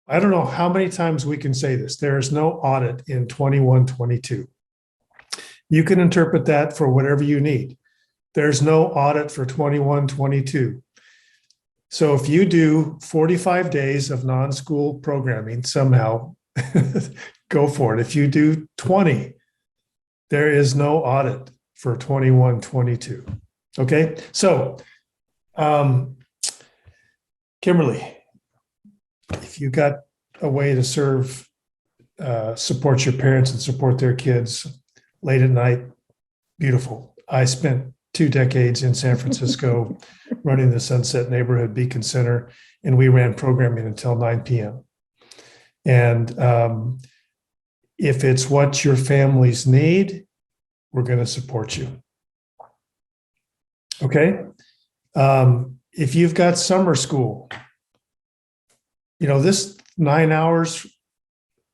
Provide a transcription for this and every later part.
I don't know how many times we can say this. There is no audit in 21-22. You can interpret that for whatever you need. There's no audit for 21-22. So if you do 45 days of non-school programming somehow, go for it. If you do 20, there is no audit for 21-22. Okay, so Kimberly, if you got a way to support your parents and support their kids late at night, beautiful. I spent 2 decades in San Francisco running the Sunset Neighborhood Beacon Center, and we ran programming until 9 p.m. And if it's what your families need, we're going to support you. Okay? If you've got summer school, this 9 hours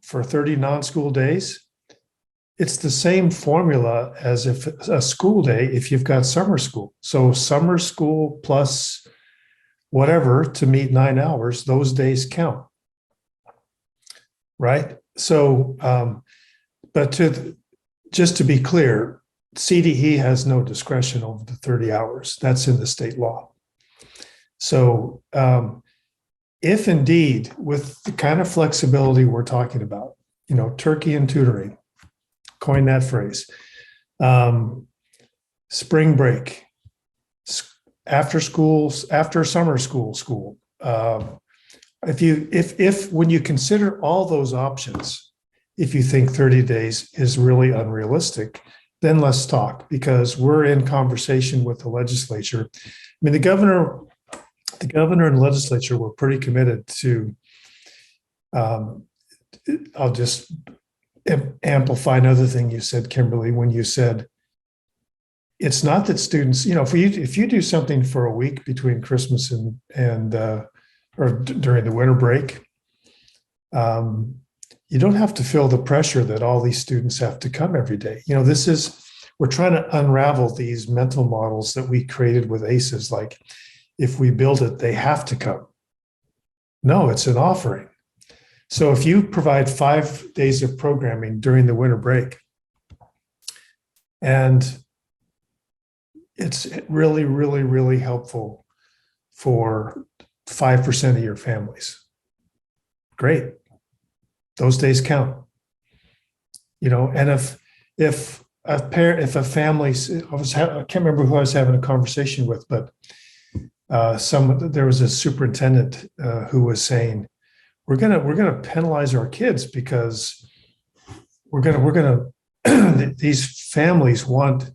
for 30 non-school days, it's the same formula as if a school day if you've got summer school. So summer school plus whatever to meet 9 hours, those days count, right? So, but just to be clear, CDE has no discretion over the 30 hours. That's in the state law. So if indeed, with the kind of flexibility we're talking about, turkey and tutoring, coin that phrase, spring break, after summer school. If when you consider all those options, if you think 30 days is really unrealistic, then let's talk, because we're in conversation with the legislature. I mean, the governor and legislature were pretty committed to, I'll just amplify another thing you said, Kimberly, when you said, it's not that students, if you do something for a week between Christmas and or during the winter break, you don't have to feel the pressure that all these students have to come every day. We're trying to unravel these mental models that we created with ACEs, like if we build it, they have to come. No, it's an offering. So if you provide 5 days of programming during the winter break, and it's really, really, really helpful for 5% of your families, great. Those days count. And if a family, I can't remember who I was having a conversation with, but there was a superintendent who was saying, we're gonna penalize our kids because we're gonna these families want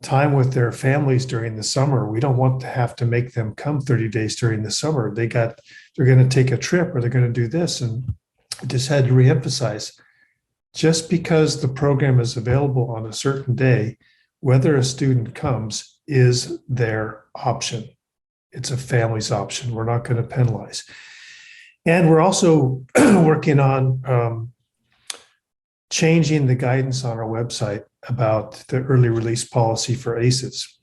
time with their families during the summer. We don't want to have to make them come 30 days during the summer. They're going to take a trip or they're going to do this. And I just had to reemphasize, just because the program is available on a certain day, whether a student comes is their option. It's a family's option. We're not going to penalize. And we're also working on changing the guidance on our website about the early release policy for ACEs,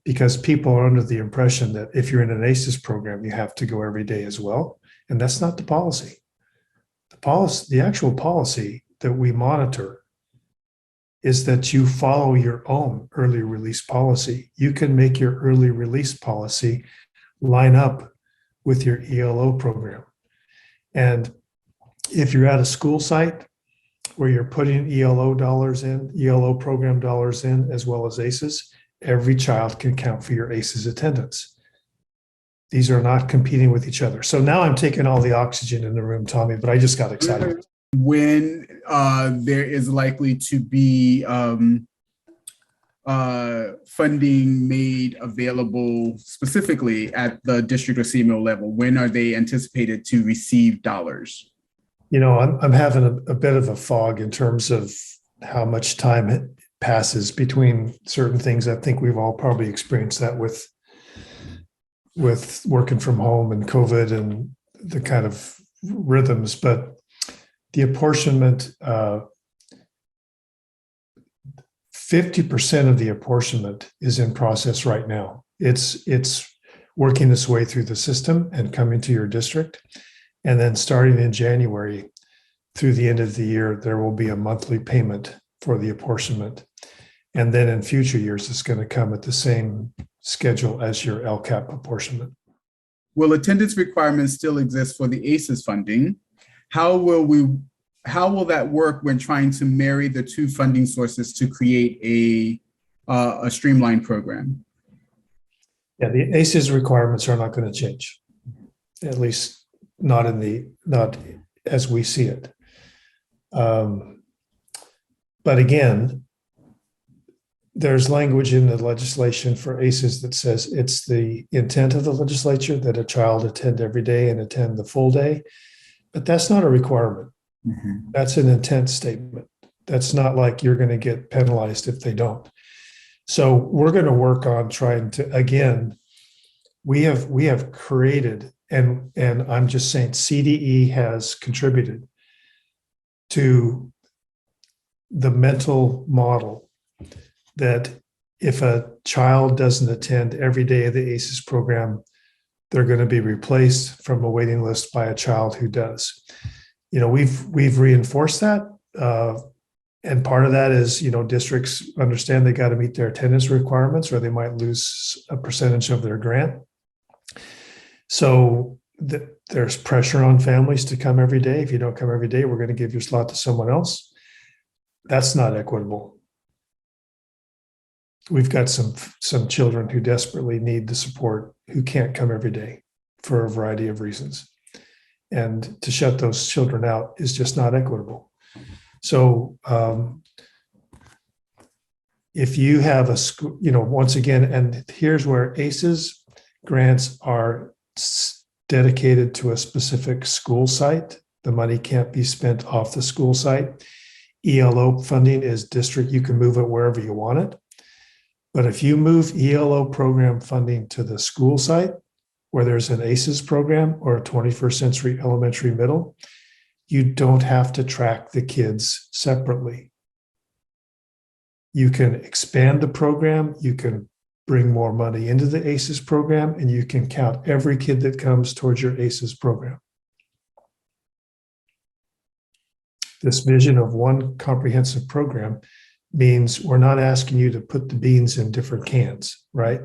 because people are under the impression that if you're in an ACEs program, you have to go every day as well. And that's not the policy. The actual policy that we monitor is that you follow your own early release policy. You can make your early release policy line up with your ELO program. And if you're at a school site where you're putting ELO program dollars in, as well as ACEs, every child can count for your ACEs attendance. These are not competing with each other. So now I'm taking all the oxygen in the room, Tommy, but I just got excited. When there is likely to be funding made available specifically at the district or CMO level, when are they anticipated to receive dollars? I'm having a bit of a fog in terms of how much time passes between certain things. I think we've all probably experienced that with working from home and COVID and the kind of rhythms, but the apportionment, 50% of the apportionment is in process right now. It's working its way through the system and coming to your district. And then starting in January through the end of the year, there will be a monthly payment for the apportionment. And then in future years, it's going to come at the same schedule as your LCAP apportionment. Will attendance requirements still exist for the ACES funding? How will that work when trying to marry the two funding sources to create a streamlined program? Yeah, the ACES requirements are not going to change, at least not as we see it. But again, there's language in the legislation for ACES that says it's the intent of the legislature that a child attend every day and attend the full day, but that's not a requirement. Mm-hmm. That's an intent statement. That's not like you're going to get penalized if they don't. So we're going to work on trying to, again, we have created, and I'm just saying CDE has contributed to the mental model that if a child doesn't attend every day of the ACES program, they're going to be replaced from a waiting list by a child who does. We've reinforced that. And part of that is, districts understand they got to meet their attendance requirements or they might lose a percentage of their grant. So there's pressure on families to come every day. If you don't come every day, we're going to give your slot to someone else. That's not equitable. We've got some children who desperately need the support who can't come every day for a variety of reasons. And to shut those children out is just not equitable. So if you have a school, once again, and here's where ACES grants are dedicated to a specific school site. The money can't be spent off the school site. ELO funding is district, you can move it wherever you want it. But if you move ELO program funding to the school site, where there's an ACES program or a 21st century elementary middle, you don't have to track the kids separately. You can expand the program, you can bring more money into the ACES program, and you can count every kid that comes towards your ACES program. This vision of one comprehensive program means we're not asking you to put the beans in different cans, right?